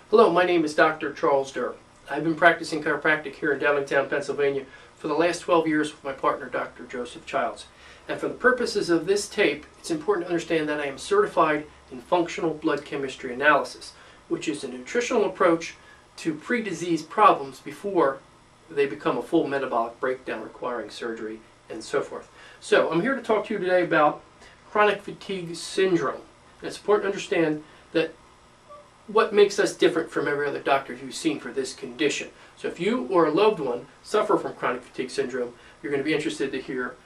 Hello, my name is Dr. Charles Durr. I've been practicing chiropractic here in Downingtown, Pennsylvania for the last 12 years with my partner, Dr. Joseph Childs. And for the purposes of this tape, it's important to understand that I am certified in functional blood chemistry analysis, which is a nutritional approach to pre-disease problems before they become a full metabolic breakdown requiring surgery and so forth. So I'm here to talk to you today about chronic fatigue syndrome. And it's important to understand that what makes us different from every other doctor you've seen for this condition. So if you or a loved one suffer from chronic fatigue syndrome, you're going to be interested to hear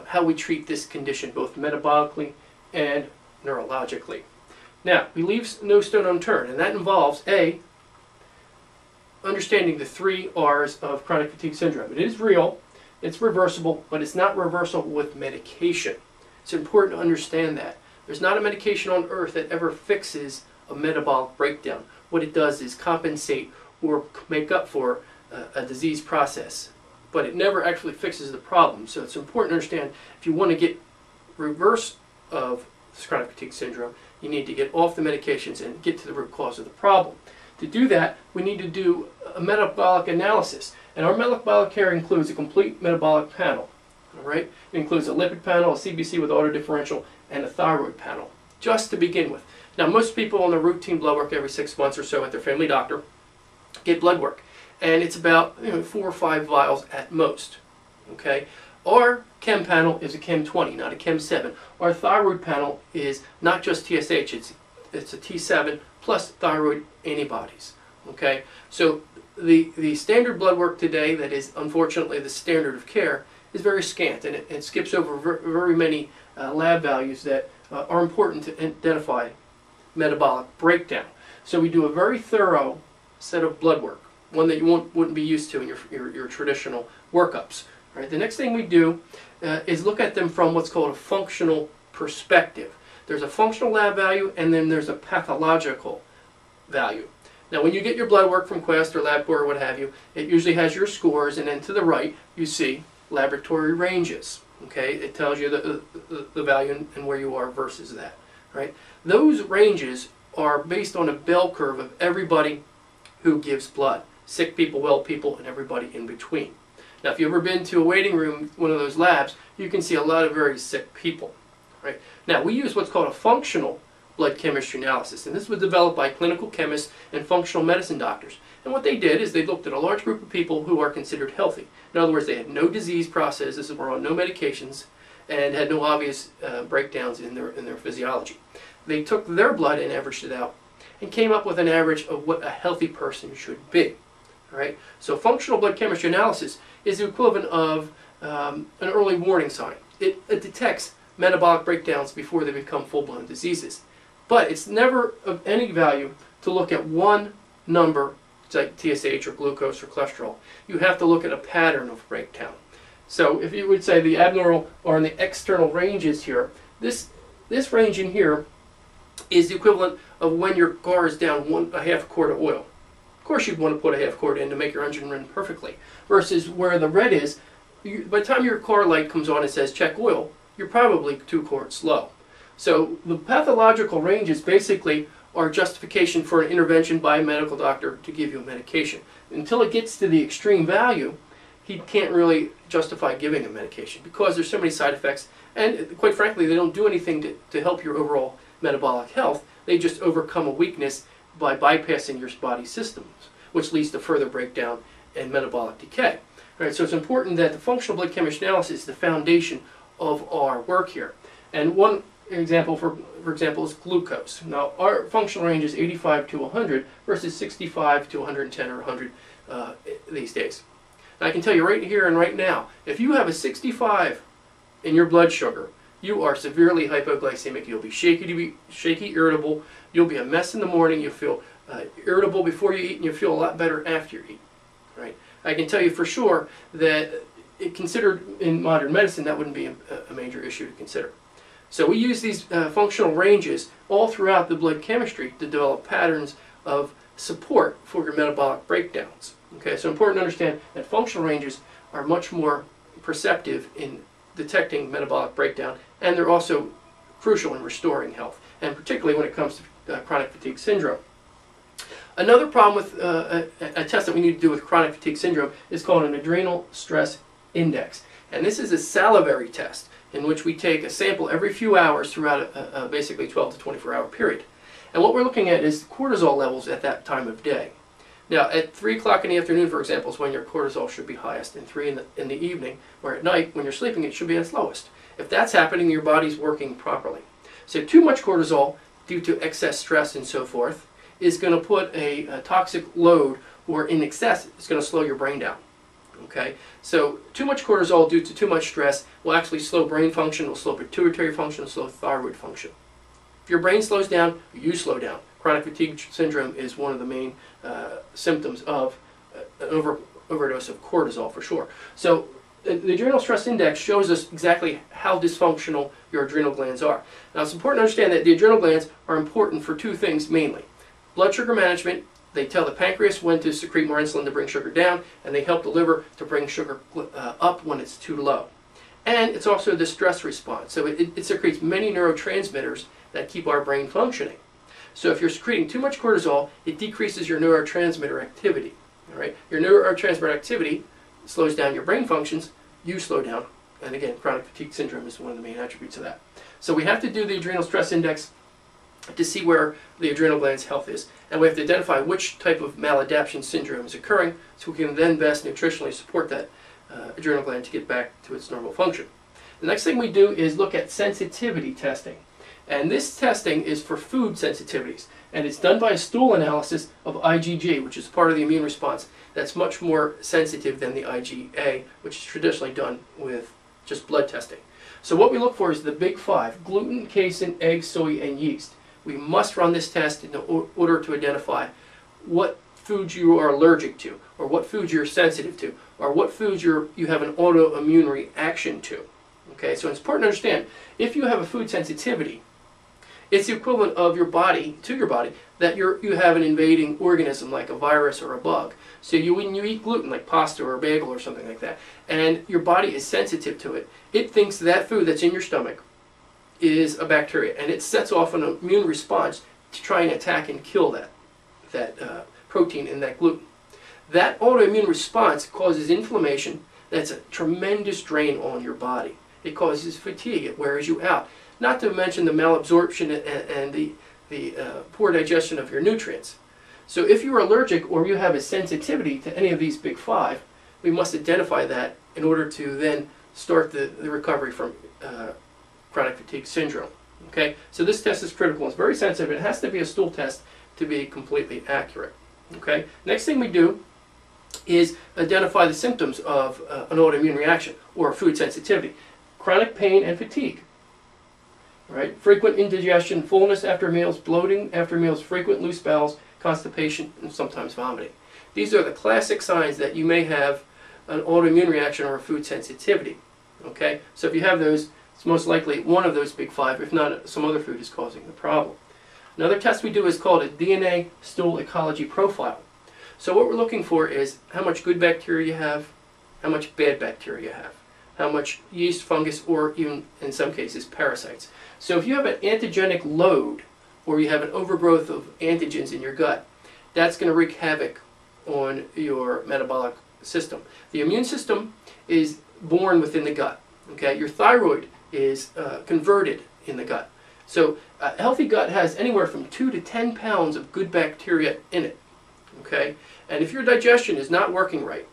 how we treat this condition both metabolically and neurologically. Now, we leave no stone unturned, and that involves A, understanding the 3 R's of chronic fatigue syndrome. It is real, it's reversible, but it's not reversible with medication. It's important to understand that. There's not a medication on earth that ever fixes a metabolic breakdown. What it does is compensate or make up for a disease process, but it never actually fixes the problem. So it's important to understand if you want to get reverse of chronic fatigue syndrome, you need to get off the medications and get to the root cause of the problem. To do that, we need to do a metabolic analysis, and our metabolic care includes a complete metabolic panel. All right? It includes a lipid panel, a CBC with autodifferential, and a thyroid panel, just to begin with. Now, most people on their routine blood work every 6 months or so at their family doctor get blood work, and it's about 4 or 5 vials at most. Okay, our chem panel is a chem 20, not a chem 7. Our thyroid panel is not just TSH; it's a T7 plus thyroid antibodies. Okay, so the standard blood work today, that is unfortunately the standard of care, is very scant, and it skips over very many lab values that are important to identify metabolic breakdown. So we do a very thorough set of blood work, one that you wouldn't be used to in your traditional workups. Right? The next thing we do is look at them from what's called a functional perspective. There's a functional lab value, and then there's a pathological value. Now, when you get your blood work from Quest or LabCorp or what have you, it usually has your scores, and then to the right you see laboratory ranges. Okay, it tells you the value and where you are versus that. Right? Those ranges are based on a bell curve of everybody who gives blood. Sick people, well people, and everybody in between. Now, if you've ever been to a waiting room, one of those labs, you can see a lot of very sick people. Right? Now, we use what's called a functional blood chemistry analysis, and this was developed by clinical chemists and functional medicine doctors. And what they did is they looked at a large group of people who are considered healthy. In other words, they had no disease processes, were on no medications, and had no obvious breakdowns in their physiology. They took their blood and averaged it out and came up with an average of what a healthy person should be. All right? So functional blood chemistry analysis is the equivalent of an early warning sign. It detects metabolic breakdowns before they become full-blown diseases. But it's never of any value to look at one number, like TSH or glucose or cholesterol. You have to look at a pattern of breakdown. So if you would say the abnormal or in the external ranges here, this range in here is the equivalent of when your car is down a half quart of oil. Of course you'd want to put a half quart in to make your engine run perfectly. Versus where the red is, by the time your car light comes on and says check oil, you're probably 2 quarts low. So the pathological ranges basically are justification for an intervention by a medical doctor to give you a medication. Until it gets to the extreme value, he can't really justify giving a medication because there's so many side effects, and quite frankly they don't do anything to help your overall metabolic health. They just overcome a weakness by bypassing your body's systems, which leads to further breakdown and metabolic decay. All right, so it's important that the functional blood chemistry analysis is the foundation of our work here. And one example, for example, is glucose. Now, our functional range is 85 to 100 versus 65 to 110 or 100 these days. And I can tell you right here and right now, if you have a 65 in your blood sugar, you are severely hypoglycemic. You'll be shaky, irritable. You'll be a mess in the morning. You'll feel irritable before you eat, and you'll feel a lot better after you eat. Right? I can tell you for sure that considered in modern medicine, that wouldn't be a major issue to consider. So we use these functional ranges all throughout the blood chemistry to develop patterns of support for your metabolic breakdowns. Okay, so important to understand that functional ranges are much more perceptive in detecting metabolic breakdown, and they're also crucial in restoring health, and particularly when it comes to chronic fatigue syndrome. Another problem with a test that we need to do with chronic fatigue syndrome is called an adrenal stress index. And this is a salivary test in which we take a sample every few hours throughout a basically 12 to 24 hour period. And what we're looking at is cortisol levels at that time of day. Now, at 3 o'clock in the afternoon, for example, is when your cortisol should be highest, and 3 in the evening, or at night, when you're sleeping, it should be at its lowest. If that's happening, your body's working properly. So too much cortisol, due to excess stress and so forth, is going to put a toxic load, or in excess, it's going to slow your brain down. Okay? So too much cortisol due to too much stress will actually slow brain function, will slow pituitary function, will slow thyroid function. If your brain slows down, you slow down. Chronic fatigue syndrome is one of the main symptoms of an overdose of cortisol, for sure. So the adrenal stress index shows us exactly how dysfunctional your adrenal glands are. Now, it's important to understand that the adrenal glands are important for 2 things mainly. Blood sugar management. They tell the pancreas when to secrete more insulin to bring sugar down, and they help the liver to bring sugar up when it's too low. And it's also the stress response. So it secretes many neurotransmitters that keep our brain functioning. So if you're secreting too much cortisol, it decreases your neurotransmitter activity. All right? Your neurotransmitter activity slows down your brain functions, you slow down. And again, chronic fatigue syndrome is one of the main attributes of that. So we have to do the adrenal stress index to see where the adrenal gland's health is. And we have to identify which type of maladaptation syndrome is occurring, so we can then best nutritionally support that adrenal gland to get back to its normal function. The next thing we do is look at sensitivity testing. And this testing is for food sensitivities. And it's done by a stool analysis of IgG, which is part of the immune response. That's much more sensitive than the IgA, which is traditionally done with just blood testing. So what we look for is the big 5: gluten, casein, egg, soy, and yeast. We must run this test in order to identify what foods you are allergic to, or what foods you're sensitive to, or what foods you have an autoimmune reaction to. Okay, so it's important to understand, if you have a food sensitivity, it's the equivalent of your body, that you have an invading organism like a virus or a bug. So when you eat gluten, like pasta or a bagel or something like that, and your body is sensitive to it, it thinks that food that's in your stomach is a bacteria, and it sets off an immune response to try and attack and kill that protein in that gluten. That autoimmune response causes inflammation. That's a tremendous drain on your body. It causes fatigue. It wears you out. Not to mention the malabsorption and the poor digestion of your nutrients. So if you're allergic or you have a sensitivity to any of these big 5, we must identify that in order to then start the recovery from chronic fatigue syndrome. Okay, so this test is critical. It's very sensitive. It has to be a stool test to be completely accurate. Okay, next thing we do is identify the symptoms of an autoimmune reaction or food sensitivity: chronic pain and fatigue. Right? Frequent indigestion, fullness after meals, bloating after meals, frequent loose bowels, constipation, and sometimes vomiting. These are the classic signs that you may have an autoimmune reaction or a food sensitivity. Okay, so if you have those, it's most likely one of those big 5, if not some other food, is causing the problem. Another test we do is called a DNA stool ecology profile. So what we're looking for is how much good bacteria you have, how much bad bacteria you have, how much yeast, fungus, or even in some cases parasites. So if you have an antigenic load, or you have an overgrowth of antigens in your gut, that's going to wreak havoc on your metabolic system. The immune system is born within the gut. Okay, your thyroid is converted in the gut. So a healthy gut has anywhere from 2 to 10 pounds of good bacteria in it. Okay, and if your digestion is not working right,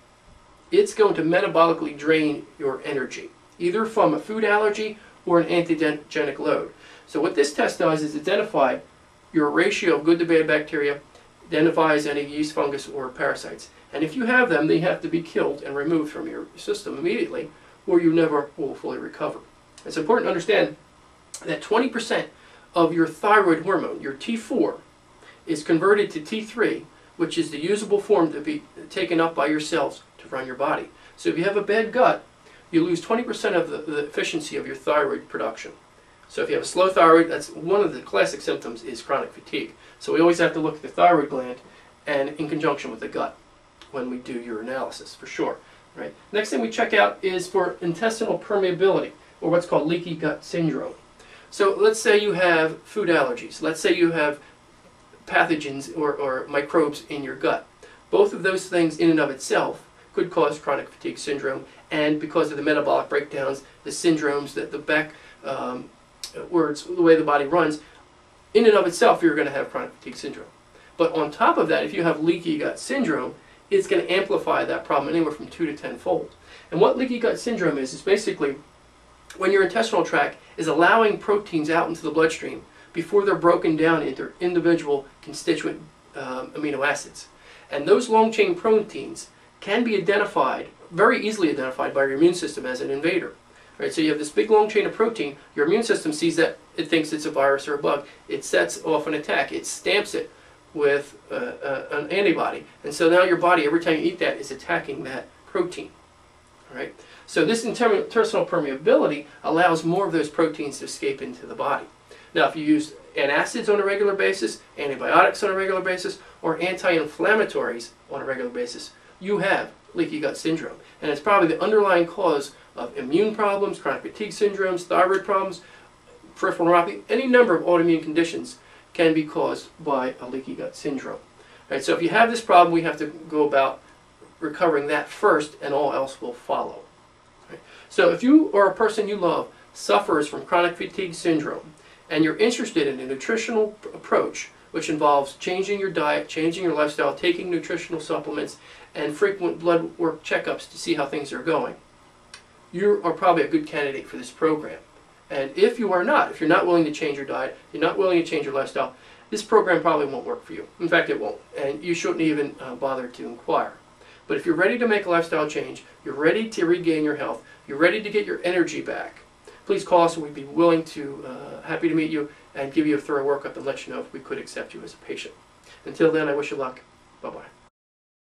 it's going to metabolically drain your energy, either from a food allergy or an antigenic load. So what this test does is identify your ratio of good to bad bacteria, identifies any yeast, fungus, or parasites. And if you have them, they have to be killed and removed from your system immediately, or you never will fully recover. It's important to understand that 20% of your thyroid hormone, your T4, is converted to T3, which is the usable form to be taken up by your cells to run your body. So if you have a bad gut, you lose 20% of the efficiency of your thyroid production. So if you have a slow thyroid, that's one of the classic symptoms is chronic fatigue. So we always have to look at the thyroid gland and in conjunction with the gut when we do your analysis, for sure. Right? Next thing we check out is for intestinal permeability, or what's called leaky gut syndrome. So let's say you have food allergies. Let's say you have pathogens or microbes in your gut. Both of those things in and of itself could cause chronic fatigue syndrome, and because of the metabolic breakdowns, the syndromes, the Beck words, the way the body runs, in and of itself you're going to have chronic fatigue syndrome. But on top of that, if you have leaky gut syndrome, it's going to amplify that problem anywhere from 2 to 10-fold. And what leaky gut syndrome is basically when your intestinal tract is allowing proteins out into the bloodstream before they're broken down into individual constituent amino acids. And those long-chain proteins can be identified, very easily identified by your immune system as an invader. Right, so you have this big long chain of protein, your immune system sees that, it thinks it's a virus or a bug, it sets off an attack, it stamps it with an antibody, and so now your body, every time you eat that, is attacking that protein. Right? So this intestinal permeability allows more of those proteins to escape into the body. Now if you use antacids on a regular basis, antibiotics on a regular basis, or anti-inflammatories on a regular basis, you have leaky gut syndrome. And it's probably the underlying cause of immune problems, chronic fatigue syndromes, thyroid problems, peripheral neuropathy, any number of autoimmune conditions can be caused by a leaky gut syndrome. Right, so if you have this problem, we have to go about recovering that first, and all else will follow. Right? So if you or a person you love suffers from chronic fatigue syndrome, and you're interested in a nutritional approach, which involves changing your diet, changing your lifestyle, taking nutritional supplements, and frequent blood work checkups to see how things are going, you are probably a good candidate for this program. And if you are not, if you're not willing to change your diet, you're not willing to change your lifestyle, this program probably won't work for you. In fact, it won't. And you shouldn't even bother to inquire. But if you're ready to make a lifestyle change, you're ready to regain your health, you're ready to get your energy back, please call us and we'd be willing to, happy to meet you and give you a thorough workup and let you know if we could accept you as a patient. Until then, I wish you luck. Bye-bye.